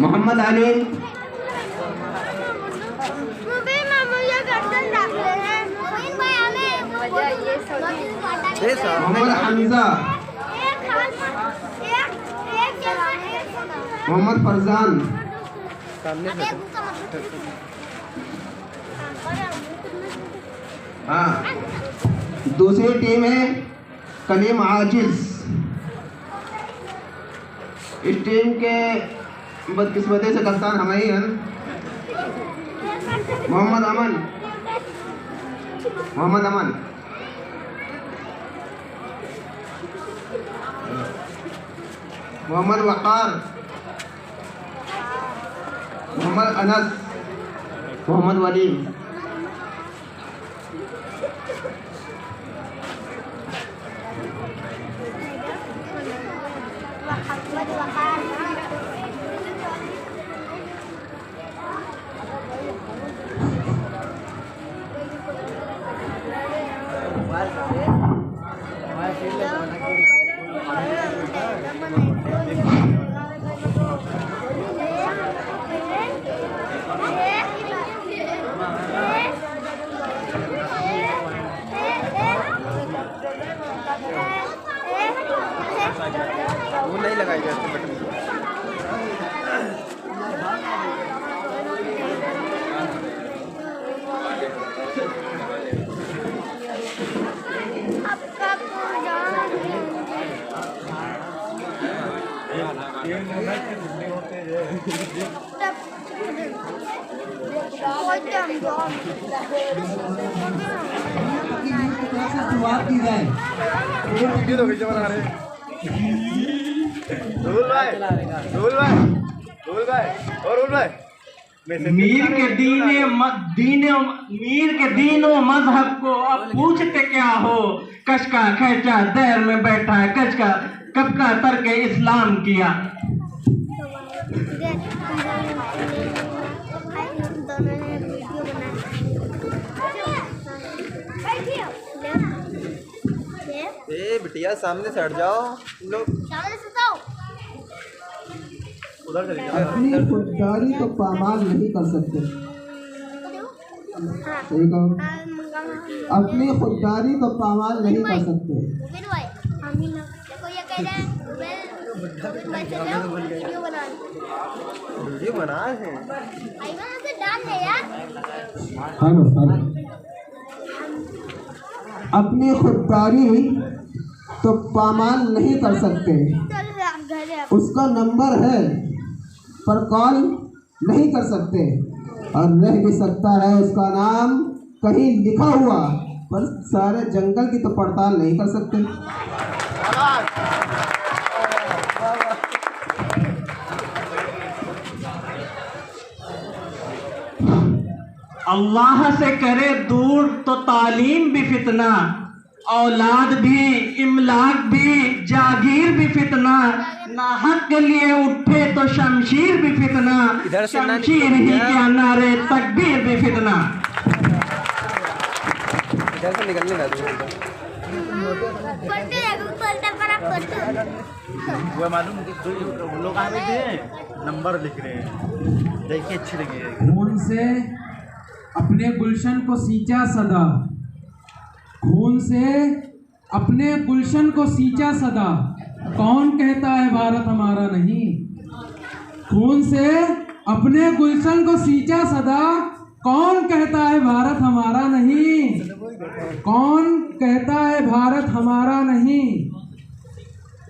मोहम्मद अली, मोहम्मद हमजा, मोहम्मद फरजान, हाँ। दूसरी टीम है कलीम आजिज। इस टीम के बदकिस्मती से कप्तान हम ही हैं। मोहम्मद अमन, मोहम्मद अमन, मोहम्मद वक़ार, मोहम्मद अनस, मोहम्मद वलीम। वो नहीं लगाई जाती बटन। वीडियो तो खींचा बना रहे। रूल भाई, रूल भाई, रूल भाई और रूल भाई। मीर के दीन व मजहब को अब पूछते क्या हो। कश का खैचा दैर में बैठा है, कश का कब का तर्क इस्लाम किया। ए बिटिया सामने से हट जाओ, तुम लोग उधर चले जाओ। अपनी खुददारी को पामाल नहीं कर सकते। सही कहो। अपनी खुददारी को पामाल नहीं कर सकते। वीडियो बना है। Hello, hello. अपनी खुददारी तो पामाल नहीं कर सकते। उसका नंबर है पर कॉल नहीं कर सकते, और रह भी सकता है उसका नाम कहीं लिखा हुआ, पर सारे जंगल की तो पड़ताल नहीं कर सकते। अल्लाह से करे दूर तो तालीम भी फितना, औलाद भी, इमलाक भी, जागीर भी फितना। ना हक के लिए उठे तो शमशीर भी फितना, शमशीर ही क्या नारे तकबीर भी फितना। इधर से निकलने ना दो। वो मालूम दो लोग आ रहे थे, नंबर लिख रहे हैं, देखिए अच्छी लगी। खून से अपने गुलशन को सींचा सदा, खून से अपने गुलशन को सींचा सदा। कौन कहता है भारत हमारा नहीं। खून से अपने गुलशन को सींचा सदा, कौन कहता है भारत हमारा नहीं। कौन कहता है भारत हमारा नहीं।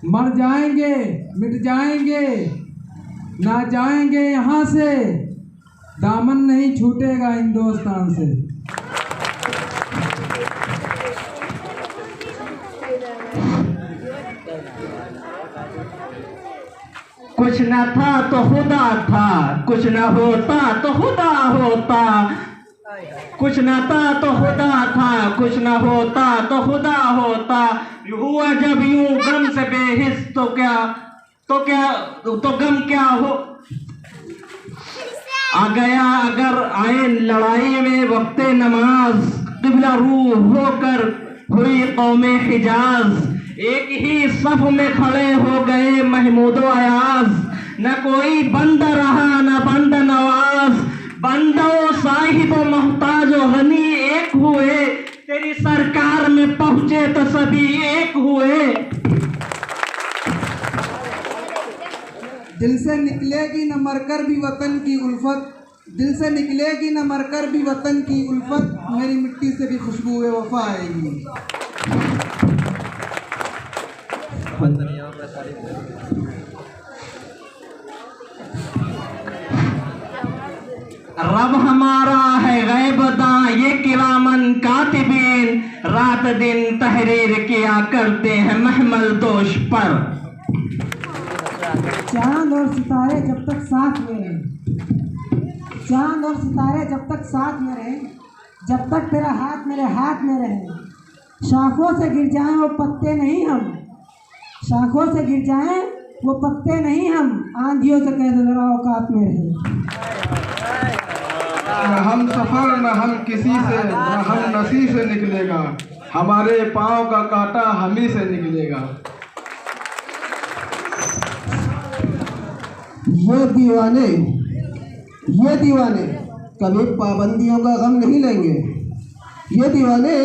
मर जाएंगे, मिट जाएंगे, ना जाएंगे यहाँ से, दामन नहीं छूटेगा हिंदुस्तान से। कुछ न था तो खुदा था, कुछ न होता तो खुदा होता। कुछ न था तो खुदा था, कुछ न होता तो खुदा होता। हुआ जब यूं गम से बेहिस तो गम क्या हो। आ गया अगर आए लड़ाई में वक्ते नमाज, किबला रूह होकर हुई कौमे हिजाज। एक ही सफ में खड़े हो गए महमूदो अयाज, न कोई बंद रहा न बंद नवाज, बंदो साहिब मोहताज गनी एक हुए, तेरी सरकार में पहुंचे तो सभी एक हुए। दिल से निकलेगी न मरकर भी वतन की उल्फत, दिल से निकलेगी न मरकर भी वतन की उल्फत, मेरी मिट्टी से भी खुशबू वफा आएगी। रब हमारा है गैबदा ये किरामन कातिबीन, रात दिन तहरीर किया करते हैं महमल दोष पर। चांद और सितारे जब तक साथ में रहे, चांद और सितारे जब तक साथ में रहे, जब तक तेरा हाथ मेरे हाथ में रहे, शाखों से गिर जाएं वो पत्ते नहीं हम, शाखों से गिर जाएं वो पत्ते नहीं हम, आंधियों से कह दो जरा औकात में रहे। न हम सफर न हम किसी से, न हम नसी से निकलेगा, हमारे पाँव का कांटा हम ही से निकलेगा। ये दीवाने कभी पाबंदियों का गम नहीं लेंगे, ये दीवाने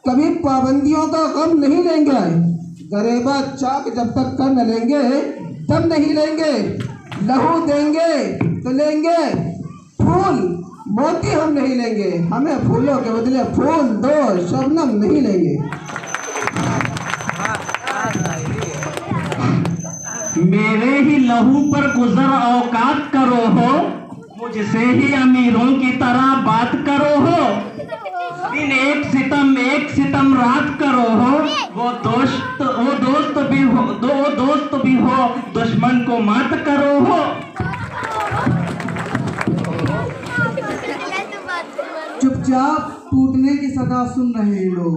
कभी पाबंदियों का गम नहीं लेंगे, गरेबा चाक जब तक कर न लेंगे तब नहीं लेंगे, लहू देंगे तो लेंगे फूल, मोती हम नहीं लेंगे, हमें फूलों के बदले फूल दो, शबनम नहीं लेंगे। मेरे ही लहू पर गुजर औकात करो हो, मुझसे ही अमीरों की तरह बात करो हो, दिन एक सितम रात करो हो, वो दोस्त भी हो, दुश्मन को मात करो हो। चुपचाप टूटने की सदा सुन रहे हैं लोग,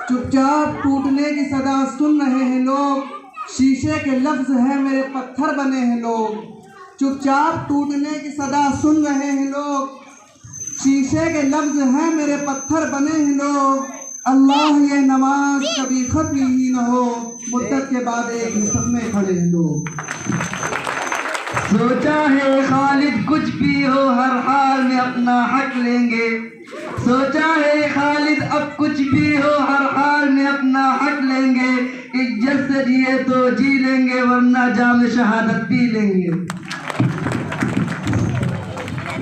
चुपचाप टूटने की सदा सुन रहे हैं लोग, शीशे के लफ्ज हैं मेरे पत्थर बने हैं लोग, चुपचाप टूटने की सदा सुन रहे हैं लोग, शीशे के लफ्ज हैं मेरे पत्थर बने हैं लोग। अल्लाह ये नमाज कभी खत्म ही न हो, मुद्दत के बाद एक निसब में खड़े हैं लोग। सोचा है खालिद कुछ भी हो हर हाल में अपना हक लेंगे, सोचा है खालिद अब कुछ भी हो हर हाल में अपना हक लेंगे, इज्जत से जिए तो जी लेंगे वरना जाम शहादत पी लेंगे।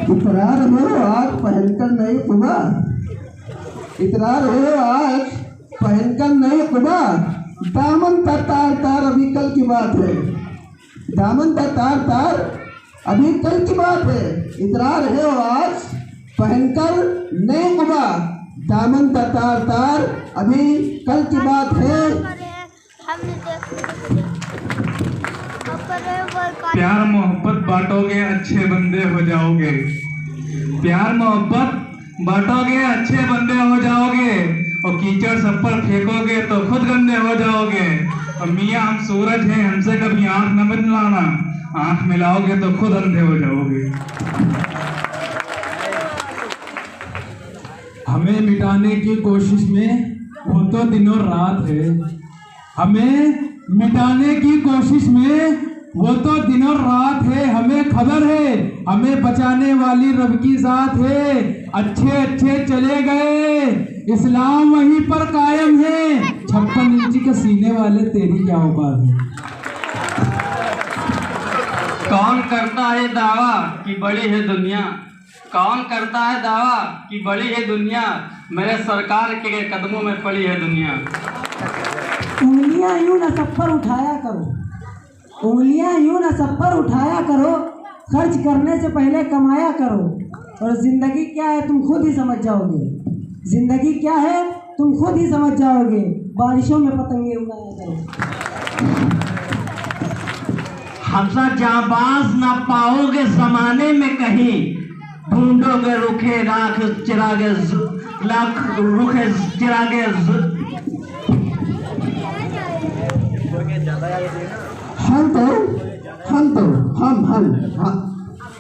इतरार हो आज पहनकर नई कुबा, इतरार हो आज पहनकर नई कुबा, दामन का तार तार अभी कल की बात है, दामन का तार तार अभी कल की बात है, इतरार है आज पहनकर नई कुबा, दामन का तार तार अभी कल की बात है। प्यार मोहब्बत बांटोगे अच्छे बंदे हो जाओगे, प्यार मोहब्बत बांटोगे अच्छे बंदे हो जाओगे, और कीचड़ सब पर फेंकोगे तो खुद गंदे हो जाओगे। और मियाँ हम सूरज हैं, हमसे कभी आंख न मिलाना, आंख मिलाओगे तो खुद अंधे हो जाओगे। हमें मिटाने की कोशिश में वो तो दिनों रात है, हमें मिटाने की कोशिश में वो तो दिनों रात है, हमें खबर है हमें बचाने वाली रब की जात है। अच्छे अच्छे चले गए, इस्लाम वहीं पर कायम है, 56 इंची के सीने वाले तेरी क्या औकात है। कौन करता है दावा कि बड़ी है दुनिया, कौन करता है दावा कि बड़ी है दुनिया, मेरे सरकार के कदमों में पड़ी है दुनिया। उंगलियां यूं न सब पर उठाया करो, उंगलियां यूं न सब पर उठाया करो, खर्च करने से पहले कमाया करो, और जिंदगी क्या है तुम खुद ही समझ जाओगे, जिंदगी क्या है तुम खुद ही समझ जाओगे, बारिशों में पतंगे उड़ाया करो। हमसा जाबाज ना पाओगे जमाने में कहीं, ढूंढोगे रुखे राख चिरागे लाख रुखे चिरागे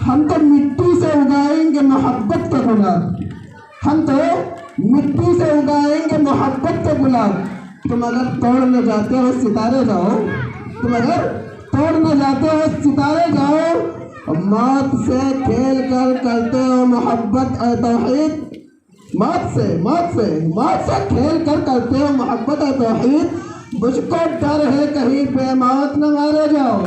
हम तो मिट्टी से उगाएंगे मोहब्बत के गुलाब, हम तो मिट्टी से उगाएंगे मोहब्बत के गुलाब। तुम अगर तोड़ ले जाते हो सितारे जाओ, तुम अगर तोड़ न जाते हो सितारे जाओ, मौत से खेल कर करते हो मोहब्बत और तौहीद। मौत से खेल कर करते हो मोहब्बत और तौहीद। मुझको डर है कहीं पे मौत न मारे जाओ।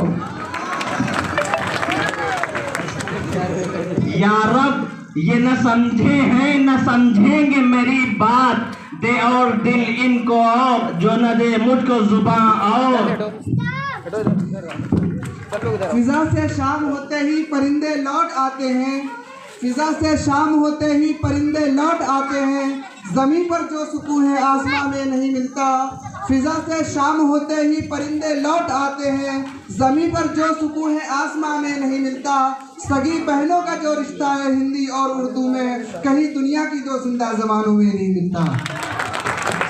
या रब ये न समझे हैं न समझेंगे मेरी बात, दे और दिल इनको और जो न दे मुझको जुबान और। फिजा से शाम होते ही परिंदे लौट आते हैं, फिजा से शाम होते ही परिंदे लौट आते हैं। ज़मीं पर जो सुकून है आसमां में नहीं मिलता। फिजा से शाम होते ही परिंदे लौट आते हैं, ज़मीं पर जो सुकून है आसमां में नहीं मिलता। सगी बहनों का जो रिश्ता है हिंदी और उर्दू में, कहीं दुनिया की जो जिंदा ज़बानों में नहीं मिलता।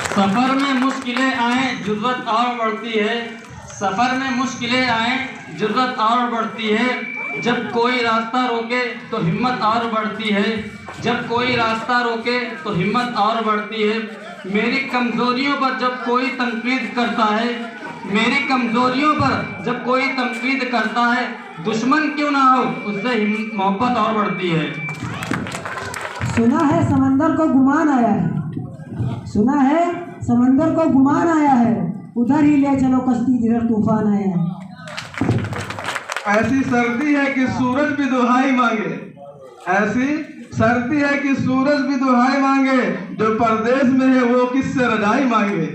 सफ़र में मुश्किलें आए ज़रूरत और बढ़ती है, सफ़र में मुश्किलें आए ज़रूरत और बढ़ती है। जब कोई रास्ता रोके तो हिम्मत और बढ़ती है, जब कोई रास्ता रोके तो हिम्मत और बढ़ती है। मेरी कमज़ोरियों पर जब कोई तनकीद करता है, मेरी कमज़ोरियों पर जब कोई तनकीद करता है, दुश्मन क्यों ना हो उससे मोहब्बत और बढ़ती है। सुना है समंदर को गुमान आया है, सुना है समंदर को गुमान आया है, उधर ही ले चलो कश्ती जिधर तूफान आया है। ऐसी सर्दी है कि सूरज भी दुहाई मांगे, ऐसी सर्दी है कि सूरज भी दुहाई मांगे, जो परदेश में है वो किससे रजाई मांगे।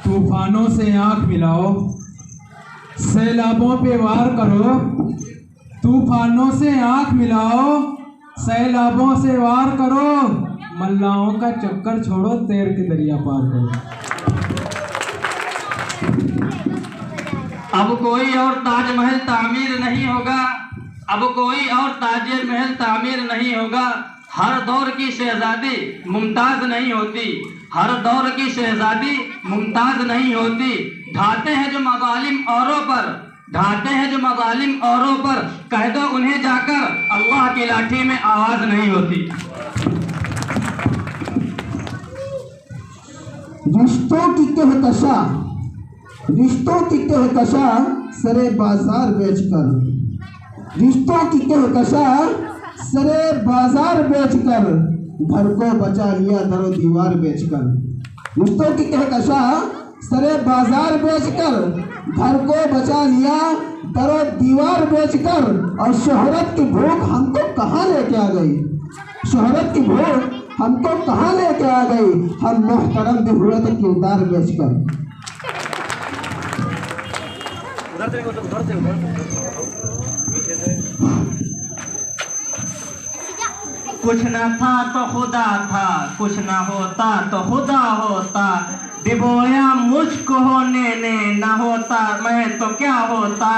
तूफानों से आंख मिलाओ, सैलाबों पे वार करो, तूफानों से आंख मिलाओ, सैलाबों से वार करो। मल्लाहों का चक्कर छोड़ो, तैर के दरिया पार करो। अब कोई और ताजमहल तामीर नहीं होगा, अब कोई और ताजमहल तामीर नहीं होगा। हर दौर की शहजादी मुमताज नहीं होती, हर दौर की शहजादी मुमताज नहीं होती। ढाते हैं जो मज़ालिम औरों पर, ढाते हैं जो मज़ालिम औरों पर, कह दो उन्हें जाकर अल्लाह की लाठी में आवाज़ नहीं होती। रिश्तों की कहकशा, रिश्तों की कहकशा सरे बाजार बेचकर, रिश्तों की कहकशा सरे बाजार बेचकर, घर को बचा लिया दरो दीवार बेचकर। रिश्तों की कहकशा सरे बाजार बेचकर, घर को बचा लिया दरो दीवार बेचकर। और शोहरत की भूख हमको कहाँ लेके आ गई, शोहरत की भूख हमको कहाँ लेके आ गई, हम मोहतरम भी हुए थे किरदार बेचकर। कुछ न था तो खुदा था, कुछ न होता तो खुदा होता। डिबोया मुझको होने ने, न होता मैं तो क्या होता।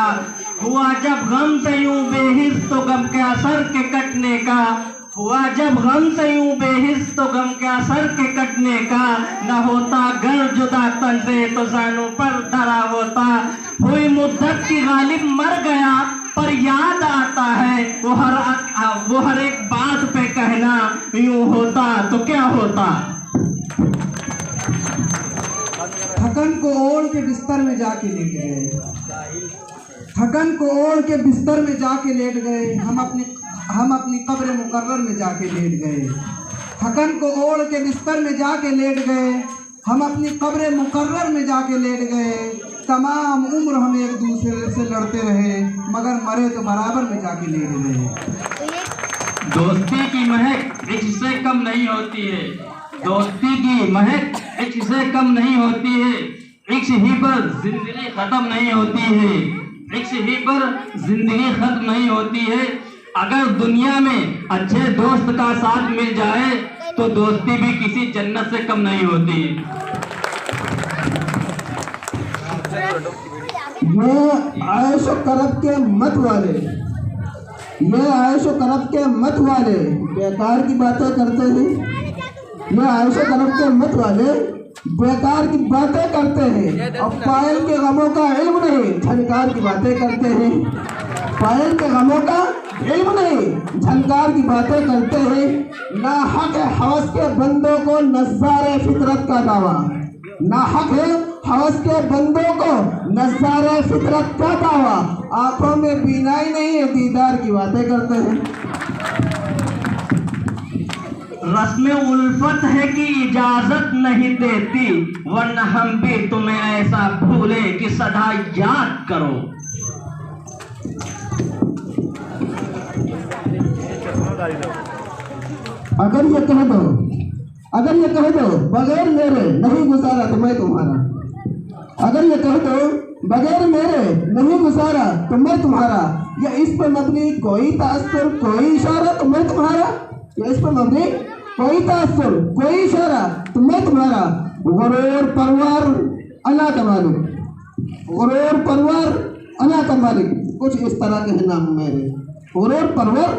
हुआ जब गम से यूं बेहिस तो गम के असर के कटने का, हुआ जब गम से यूं बेहिस तो गम के असर के कटने का। न होता घर जुदा तन से तो जानू पर धरा होता। हुई मुद्दत की गालिब मर गया पर याद आता है वो हर एक बात पे कहना, यूं होता तो क्या होता। थकन को ओढ़ के बिस्तर में जाके लेट गए, थकन को ओढ़ के बिस्तर में जाके लेट गए। हम अपनी कब्र मुकर्रर में जाके लेट गए, थकन को ओढ़ के बिस्तर में जाके लेट गए। हम अपनी कब्र मुकर्रर में जाके लेट गए। तमाम उम्र हम एक दूसरे से लड़ते रहे, मगर मरे तो बराबर में जाके लेट गए। दोस्ती की महक इश्क से कम नहीं होती है, दोस्ती की महक इश्क से कम नहीं होती है। इश्क ही पर जिंदगी खत्म नहीं होती है, इश्क ही पर जिंदगी खत्म नहीं होती है। अगर दुनिया में अच्छे दोस्त का साथ मिल जाए तो दोस्ती भी किसी जन्नत से कम नहीं होती। ये आयशो करब के मत वाले, ये आयशो करब के मत वाले बेकार की बातें करते हैं, ये आयशो करब के मत वाले बेकार की बातें करते हैं। और पायल के गमों का इल्म नहीं, झनकार की बातें करते हैं। पायल के गमों का इल्म नहीं, झंकार की बातें करते हैं। ना हक है हवस के बंदों को नज़ारे फितरत का दावा, ना हक है हवस के बंदों को नज़ारे फितरत का दावा। आंखों में बीनाई नहीं है, दीदार की बातें करते हैं। रस्म उल्फत है कि इजाजत नहीं देती, वरना हम भी तुम्हें ऐसा भूले कि सदा याद करो। अगर ये कह दो, अगर ये कह दो बगैर मेरे नहीं गुजारा तो मैं तुम्हारा, अगर ये कह दो बगैर मेरे नहीं गुजारा तो मैं तुम्हारा, या इस पर मबनी कोई तासुर कोई इशारा तो मैं तुम्हारा, या इस पर मबनी कोई तासुर कोई इशारा तो मैं तुम्हारा। गुरूर परवार अल्लाह का मालिक, गुरूर परवार अल्लाह का मालिक, कुछ इस तरह के हैं नाम मेरे। गुरूर परवार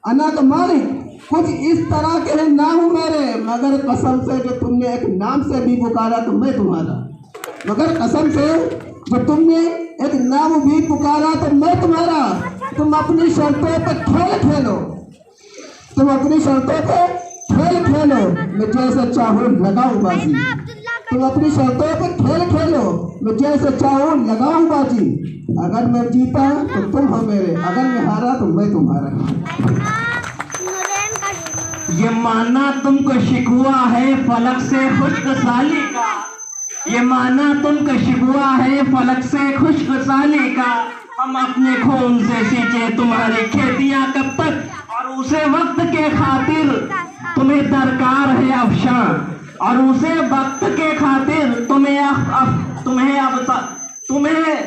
अल्लाह का मालिक, कुछ इस तरह के हैं नाम मेरे। मगर कसम से जो तुमने एक नाम से भी पुकारा तो मैं तुम्हारा, मगर कसम से जो तुमने एक नाम भी पुकारा तो मैं तुम्हारा। तुम अपनी शर्तों पर खेल खेलो, तुम अपनी शर्तों पे खेल खेलो, मैं जैसे चाहूँ लगाऊं बाजी। तुम अपनी शर्तों पे खेल खेलो, मैं जैसे चाहूँ लगाऊं बाजी। अगर मैं जीता तो तुम हो मेरे, अगर मैं हारा तो मैं तुम्हारा। ये माना तुमको शिकवा है फलक से खुशगसाली का, ये माना तुमको शिकवा है फलक से खुशगसाली का। हम अपने खून से सींचे तुम्हारी खेतियां कब तक, और उसे वक्त के खातिर तुम्हें दरकार है अफशा, और उसे वक्त के खातिर तुम्हें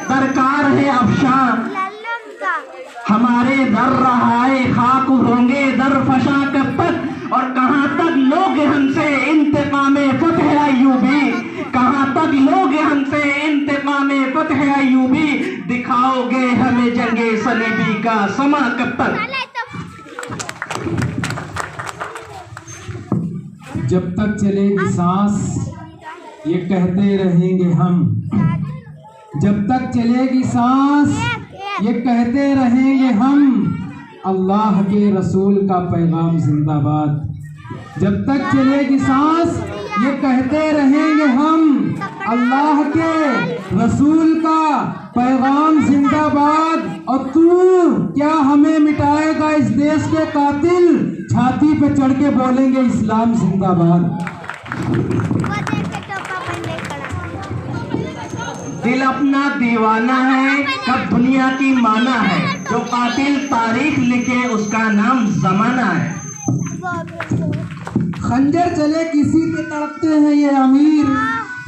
दरकार है अफशा। हमारे दर रहाए खाक होंगे दर फशा कब तक, और कहाँ तक लोग हमसे इंतकामे फतह अय्यूबी, कहाँ तक लोग हमसे इंतकामे फतह अय्यूबी। दिखाओगे हमें जंगे सलीबी का समा कब तक। जब तक चलेगी सांस ये कहते रहेंगे हम, जब तक चलेगी सांस ये कहते रहेंगे हम, अल्लाह के रसूल का पैगाम जिंदाबाद। जब तक चलेगी सांस ये कहते रहेंगे हम, अल्लाह के रसूल का पैगाम जिंदाबाद। और तू क्या हमें मिटाएगा इस देश के कातिल, छाती पे चढ़ के बोलेंगे इस्लाम जिंदाबाद। दिल अपना दीवाना है कब दुनिया की माना है, जो कातिल तारीख लिखे उसका नाम जमाना है। खंजर चले किसी पे तड़पते हैं ये अमीर,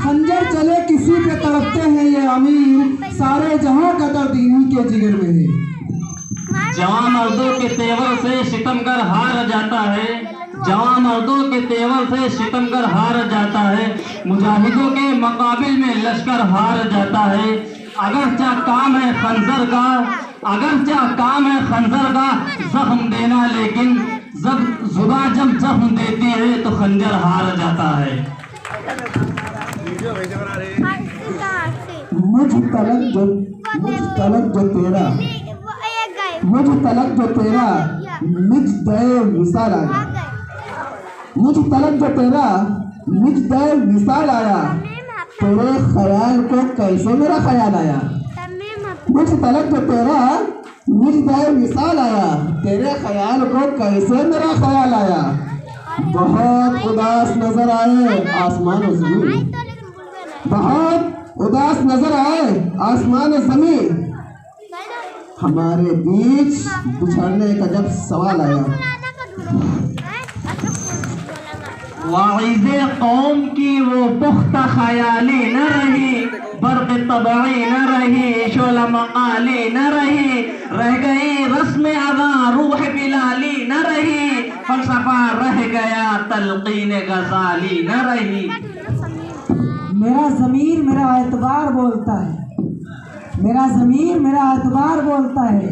खंजर चले किसी पे तड़पते हैं ये अमीर, सारे जहां का दर्द इन्हीं के जिगर में है। जवान मर्दों के तेवर से सितमगर हार जाता है, जवान मर्दों के तेवर से सितमगर हार जाता है, मुजाहिदों के मुकाबिल में लश्कर हार जाता है। अगर क्या काम है खंजर का, अगर क्या काम है खंजर का जख्म देना, लेकिन जब जुबान जब जख्म देती है तो खंजर हार जाता है। मुझ तलक जो तेरा, मुझ तलक जो तेरा निज दय विशाल आया, मुझ तलक जो तेरा निज दय विशाल आया, तेरे ख्याल को कैसे मेरा ख्याल आया। मुझ तलक जो तेरा निज दय विशाल आया, तेरे ख्याल को कैसे मेरा ख्याल आया। बहुत उदास नजर आए आसमान और जमीन, बहुत उदास नजर आए आसमान और जमीन, हमारे बीच बिछड़ने का जब सवाल आया। वाइज़े कौम की वो पुख्ता ख्याली न रही, बर्क़ तबई न रही, शोला मकाली न रही, रह गई रस्म अदा रूह बिलाली न रही, फलसफा रह गया तलकीन गजाली न रही। मेरा ज़मीर मेरा एतबार बोलता है, मेरा ज़मीर मेरा एतबार बोलता है,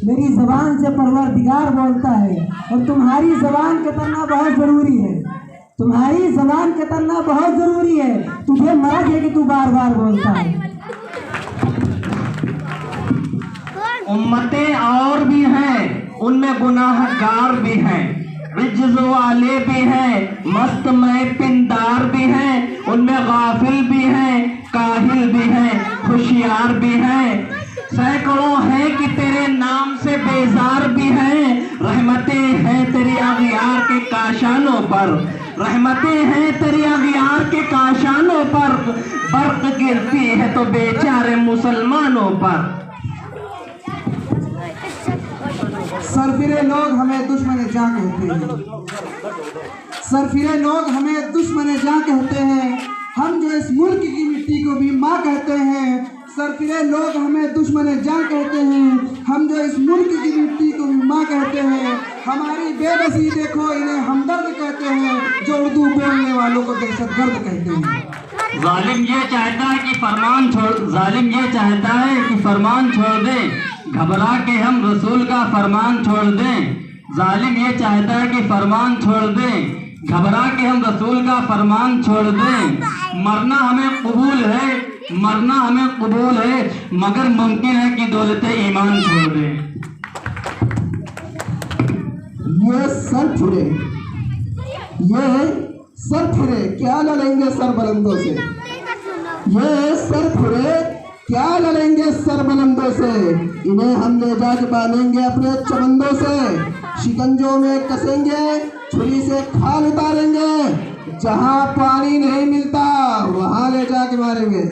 मेरी ज़बान से परवरदिगार बोलता है। और तुम्हारी ज़बान के तरना बहुत ज़रूरी है, तुम्हारी ज़बान के तरना बहुत ज़रूरी है। तुझे मर्द है कि तू बार बार बोलता है। उम्मतें और भी हैं उनमें गुनाहगार भी हैं, रिज्ज वाले भी हैं, मस्त में पिंदार भी हैं, उनमें गाफिल भी हैं, काहिल भी हैं, होशियार भी हैं। सैकड़ों हैं कि तेरे नाम से बेजार भी हैं। रहमतें हैं तेरी अगियार के काशानों पर, रहमतें हैं तेरी अगियार के काशानों पर, बर्क गिरती है तो बेचारे मुसलमानों पर। सरफिरे लोग हमें दुश्मन जां कहते हैं, सरफिरे लोग हमें दुश्मन जां कहते हैं, हम जो इस मुल्क की मिट्टी को भी माँ कहते हैं। सरफिरे लोग हमें दुश्मन जां कहते हैं, हम जो इस मुल्क की मिट्टी को भी माँ कहते हैं। हमारी बेबसी देखो, इन्हें हमदर्द कहते हैं, जो उर्दू बोलने वालों को दहशतगर्द कहते हैं। जालिम ये चाहता है कि फरमान छोड़, जालिम ये चाहता है कि फरमान छोड़ दे, घबरा के हम रसूल का फरमान छोड़ दें। जालिम ये चाहता है कि फरमान छोड़ दें, घबरा के हम रसूल का फरमान छोड़ दें। मरना हमें कबूल है, मरना हमें कबूल है, मगर मुमकिन है कि दौलत ईमान छोड़ दें। ये सर फिरे, ये सर फिरे क्या लड़ेंगे सर बुलंदों से, ये सर फिरे क्या लड़ेंगे सर बुलंदों से। इन्हें हम ले जाके बांधेंगे अपने चबंदों से, शिकंजों में कसेंगे, छुरी से खाल उतारेंगे, जहां पानी नहीं मिलता वहां ले जाके मारेंगे।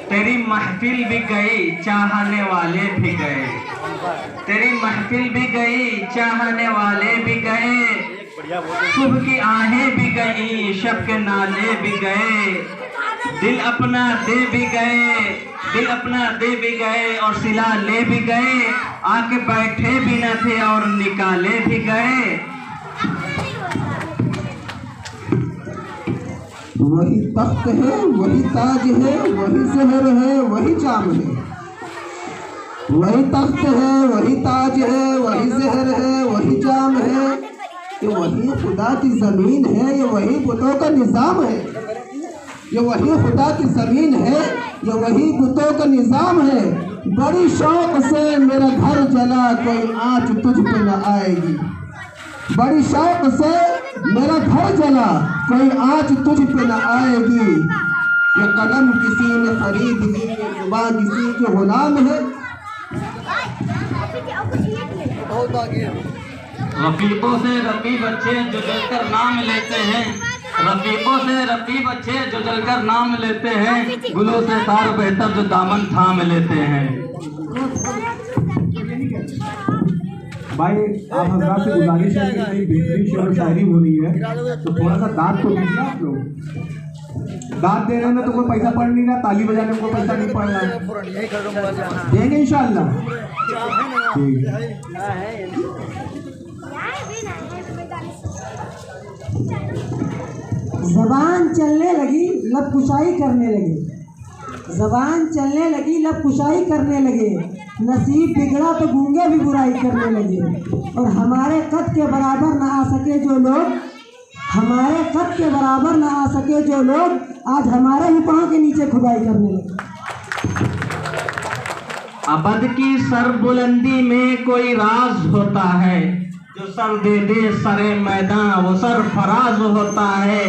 तेरी महफिल भी गई, चाहने वाले भी गए, तेरी महफिल भी गई, चाहने वाले भी गए, सुबह की आहें भी गई, शब के नाले भी गए, दिल अपना दे भी गए, दिल अपना दे भी गए और सिला ले भी गए, आके बैठे भी न थे और निकाले भी गए। वही तख्त है, वही ताज है, वही शहर है, वही जाम है। वही तख्त है, वही ताज है, वही शहर है, वही जाम है। ये वही खुदा की जमीन है, ये वही बुतों का निजाम है। ये वही खुदा की जमीन है, ये वही बुतों का निजाम है। बड़ी शौक से मेरा घर जला, कोई आँच तुझ पे न आएगी। बड़ी शौक से मेरा घर जला, कोई आँच तुझ पे न आएगी। ये कलम किसी ने खरीद ली, ये जुबान किसी के गुलाम है। रफीकों से रफीक अच्छे जो जलकर नाम लेते हैं, रफीकों से रफीक अच्छे जो जलकर नाम लेते हैं, गुलों से तार बेहतर जो दामन थाम लेते हैं। भाई आप हजरात से गुजारिश है कि इतनी बेहतरीन शेर और शायरी हो रही है तो थोड़ा सा दाद तो दीजिए आप लोग। दाद दे रहे हैं तो कोई पैसा पड़ नहीं रहा, ताली बजाने में कोई पैसा नहीं पड़ रहा, देंगे इंशाल्लाह। जबान चलने लगी लब कुशाई करने लगे, जबान चलने लगी लब कुशाई करने लगे, नसीब बिगड़ा तो गूंगे भी बुराई करने लगे। और हमारे कद के बराबर ना आ सके जो लोग, हमारे कद के बराबर ना आ सके जो लोग, आज हमारे ही पाँव के नीचे खुदाई करने लगे। अबद की सर बुलंदी में कोई राज होता है, जो सर दे दे सरे मैदान वो सर फराज होता है।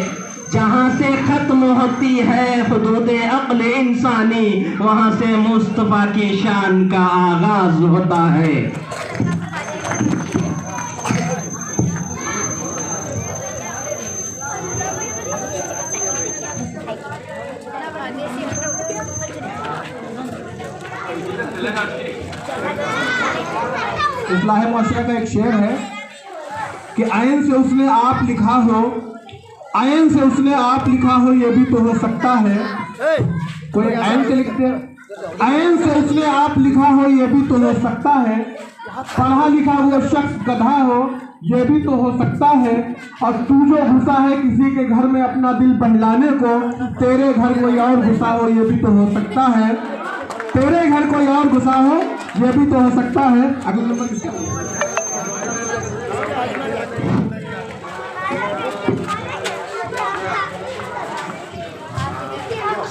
जहाँ से खत्म होती है हुदूदे अक्ल इंसानी, वहाँ से मुस्तफ़ा की शान का आगाज होता है। इस्लाह मुआशरा का एक शेर है कि आयन से उसने आप लिखा हो, आयन से उसने आप लिखा हो, ये भी तो हो सकता है। कोई आयन से लिखते, आयन से उसने आप लिखा हो, ये भी तो हो सकता है। पढ़ा लिखा हुआ शख्स गधा हो, ये भी तो हो सकता है। और तू जो घुसा है किसी के घर में अपना दिल बहलाने को, तेरे घर कोई और घुसा हो, ये भी तो हो सकता है। तेरे घर कोई और घुसा हो, ये भी तो हो सकता है। अगला नंबर किसका?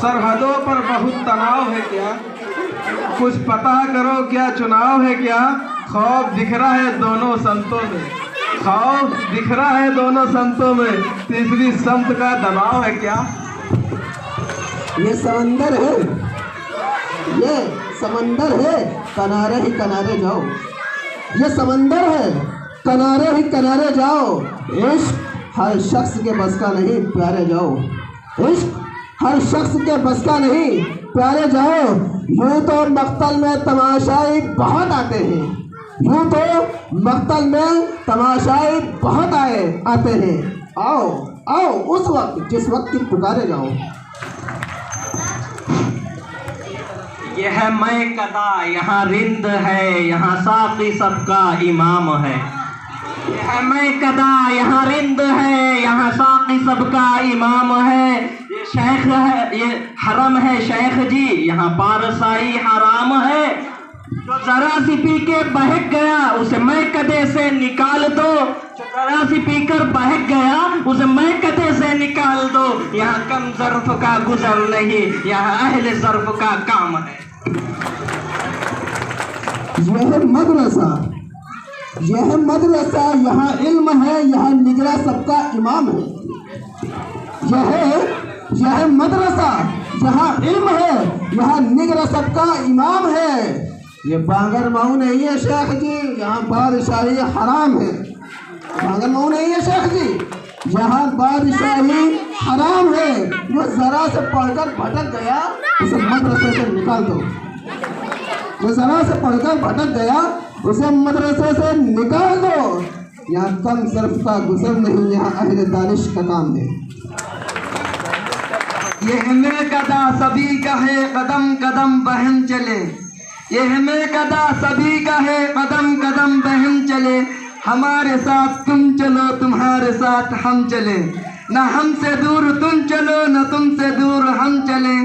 सरहदों पर बहुत तनाव है क्या, कुछ पता करो क्या चुनाव है क्या। खौफ दिख रहा है दोनों संतों में, खौफ दिख रहा है दोनों संतों में, तीसरी संत का दबाव है क्या। ये समंदर है, ये समंदर है, किनारे ही किनारे जाओ। ये समंदर है, किनारे ही किनारे जाओ। इश्क हर शख्स के बस का नहीं, प्यारे जाओ। इश्क हर शख्स के बस का नहीं, प्यारे जाओ। यूँ तो मक्तल में तमाशाई बहुत आते हैं, यूँ तो मक्तल में तमाशाई बहुत आते हैं। आओ आओ उस वक्त जिस वक्त की पुकारे जाओ। यह मैं कदा यहाँ रिंद है, यहाँ साक़ी सबका इमाम है। यह मैं कदा यहाँ रिंद है, यहाँ साक़ी सबका इमाम है। ये शेख है, ये हरम है शेख जी, यहाँ पारसाई हराम है। जो जरा सी पी के बहक गया उसे मैं कदे से निकाल दो, जो जरा सी पीकर बहक गया उसे मैं कदे से निकाल दो। यहाँ कम ज़र्फ़ का गुज़र नहीं, यहाँ अहले ज़र्फ़ का काम है। यह मदरसा, यह मदरसा, यहाँ इल्म है, यहाँ निगरा सबका इमाम है। यह मदरसा, यहाँ इल्म है, यहाँ निगरा सबका इमाम है। ये बांगर माऊ नहीं है शेख जी, यहाँ बादशाही हराम है। बांगर माऊ नहीं है शेख जी, यहाँ बादशाही हराम है। जो जरा से पढ़कर भटक गया उसे मदरसे से निकाल दो, जो जरा से पढ़कर भटक गया उसे मदरसे से निकाल दो। यहाँ कम ज़र्फ़ का गुज़र नहीं, यहाँ अहले दानिश का काम है। यह में कदा सभी का है, कदम कदम बहन चले। यह में कदा सभी का है, कदम कदम बहन चले। हमारे साथ तुम चलो, तुम्हारे साथ हम चले। न हमसे दूर तुम चलो, न तुमसे दूर हम चले।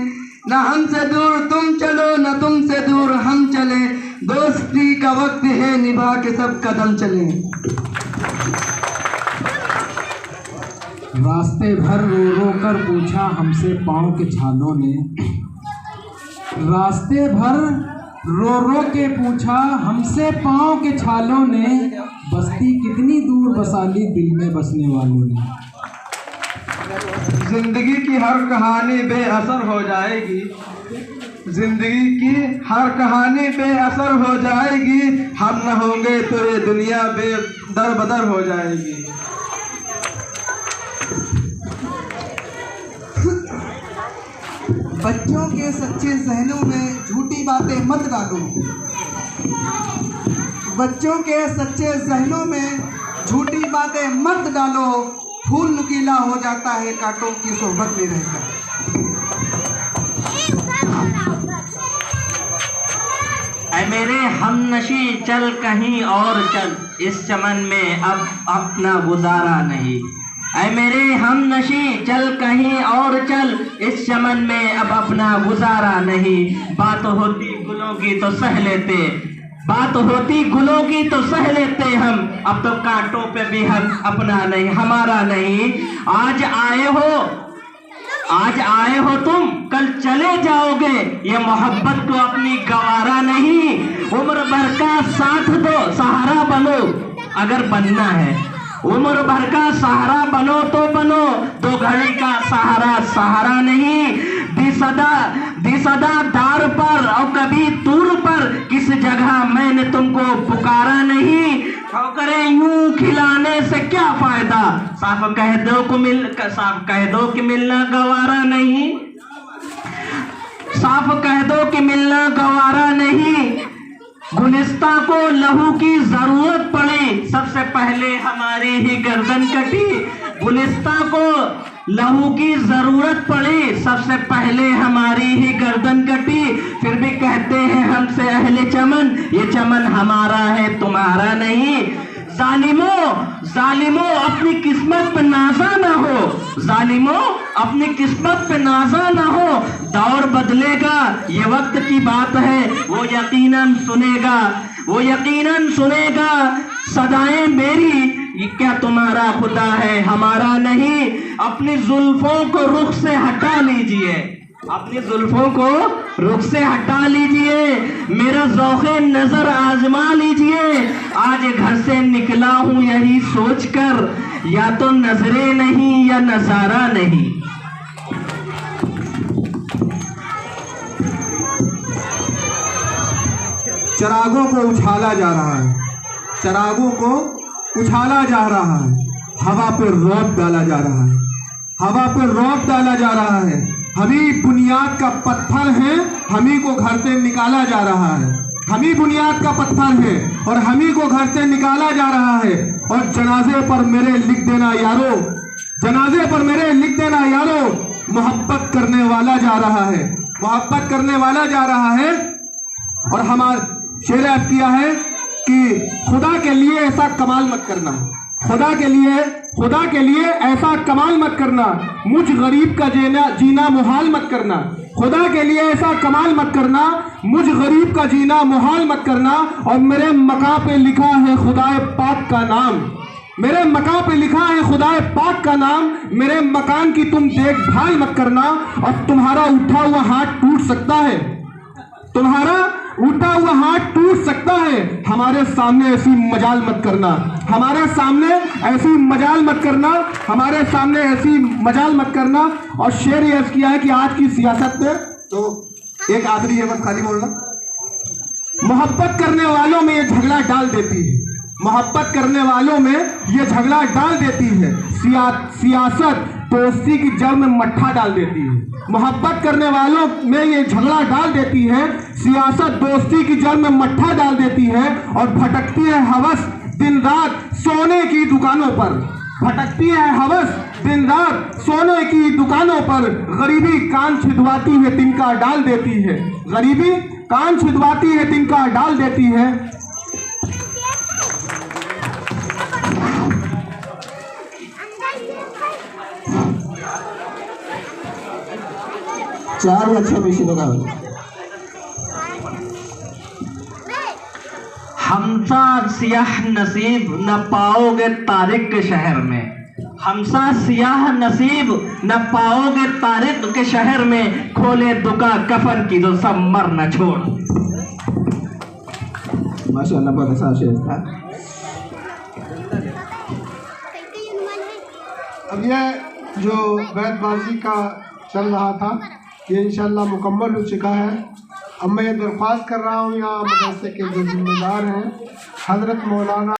न हमसे दूर तुम चलो, न तुमसे दूर हम चले। दोस्ती का वक्त है, निभा के सब कदम चले। रास्ते भर रो रो कर पूछा हमसे पाँव के छालों ने। रास्ते भर रो रो के पूछा हमसे पाँव के छालों ने। बस्ती कितनी दूर बसा ली दिल में बसने वालों ने। जिंदगी की हर कहानी बेअसर हो जाएगी, जिंदगी की हर कहानी बेअसर हो जाएगी। हम न होंगे तो ये दुनिया बेदर बदर हो जाएगी। बच्चों के सच्चे जहनों में झूठी बातें मत डालो। बच्चों के सच्चे जहनों में झूठी बातें मत डालो। फूल नुकीला हो जाता है कांटों की सोहबत में रहकर। ऐ मेरे हमनशी चल कहीं और चल, इस चमन में अब अपना गुजारा नहीं। ऐ मेरे हमनशी चल कहीं और चल, इस चमन में अब अपना गुजारा नहीं। बात होती गुलों की तो सह लेते, बात होती गुलों की तो सह लेते हम। अब तो कांटों पे भी हम अपना नहीं, हमारा नहीं। आज आए हो तुम, कल चले जाओगे। ये मोहब्बत तो अपनी गवारा नहीं। उम्र भर का साथ दो, सहारा बनो अगर बनना है। उम्र भर का सहारा बनो तो बनो, दो घड़ी का सहारा नहीं। दिसदा दार पर और कभी तूर पर, किस जगह मैंने तुमको पुकारा नहीं। ठोकरें यूं खिलाने से क्या फायदा, साफ कह दो कि मिलना गवारा नहीं। साफ कह दो कि मिलना गवारा नहीं। गुलिस्ता को लहू की जरूरत पड़ी, सबसे पहले हमारी ही गर्दन कटी। गुलिस्ता को लहू की जरूरत पड़ी, सबसे पहले हमारी ही गर्दन कटी। फिर भी कहते हैं हमसे अहले चमन, ये चमन हमारा है तुम्हारा नहीं। जालिमों अपनी किस्मत पे नाजा ना हो, जालिमों अपनी किस्मत पे नाजा ना हो। दौर बदलेगा ये वक्त की बात है, वो यकीनन सुनेगा सदाएं मेरी। ये क्या तुम्हारा खुदा है हमारा नहीं। अपनी जुल्फों को रुख से हटा लीजिए, अपनी जुल्फों को रुख से हटा लीजिए, मेरा ज़ौक़े नजर आजमा लीजिए। आज घर से निकला हूं यही सोचकर, या तो नजरे नहीं या नजारा नहीं। चिरागों को उछाला जा रहा है, चिरागों को उछाला जा रहा है, हवा पर रौब डाला जा रहा है, हवा पर रौब डाला जा रहा है। हम ही बुनियाद का पत्थर है, हम ही को घर से निकाला जा रहा है। हम ही बुनियाद का पत्थर है और हम ही को घर से निकाला जा रहा है। और जनाजे पर मेरे लिख देना यारो, जनाजे पर मेरे लिख देना यारो, मोहब्बत करने वाला जा रहा है, मोहब्बत करने वाला जा रहा है। और हमारा शेर अर्ज किया है कि खुदा के लिए ऐसा कमाल मत करना, खुदा के लिए ऐसा कमाल मत करना, मुझ गरीब का जीना मुहाल मत करना। खुदा के लिए ऐसा कमाल मत करना, मुझ गरीब का जीना मुहाल मत करना। और मेरे मकाम पे लिखा है खुदाए पाक का नाम, मेरे मकाम पे लिखा है खुदाए पाक का नाम। मेरे मकान की तुम देखभाल मत करना, और तुम्हारा उठा हुआ हाथ टूट सकता है, तुम्हारा उठा हुआ हाथ टूट सकता है। हमारे सामने ऐसी मजाल मत करना, हमारे सामने ऐसी मजाल मत करना, हमारे सामने ऐसी मजाल मत करना। और शेर ये अर्ज किया है कि आज की सियासत में, तो एक आखिरी है बस खाली बोलना, मोहब्बत करने वालों में ये झगड़ा डाल देती है, मोहब्बत करने वालों में ये झगड़ा डाल देती है। सियासत दोस्ती की जड़ में मट्ठा डाल देती है, मोहब्बत करने वालों में ये झगड़ा डाल देती है। सियासत दोस्ती की जड़ में मट्ठा डाल देती है। और भटकती है हवस दिन रात सोने की दुकानों पर, भटकती है हवस दिन रात सोने की दुकानों पर। गरीबी कान छिदवाती है तिनका डाल देती है, गरीबी कान छिदवाती है तिनका डाल देती है। 4 या 6 मशीनों का हमसा सियाह नसीब न पाओगे तारिक के शहर में, हमसा सियाह नसीब न पाओगे तारिक के शहर में। खोले दुका कफन की तो सब मर न छोड़। माशाअल्लाह बहुत अच्छा शेर था। अब यह जो बैतबाजी का चल रहा था ये इंशाल्लाह मुकम्मल हो चुका है। अब मैं ये दरख्वास्त कर रहा हूँ यहाँ मदरसे के जो जिम्मेदार हैं हज़रत मौलाना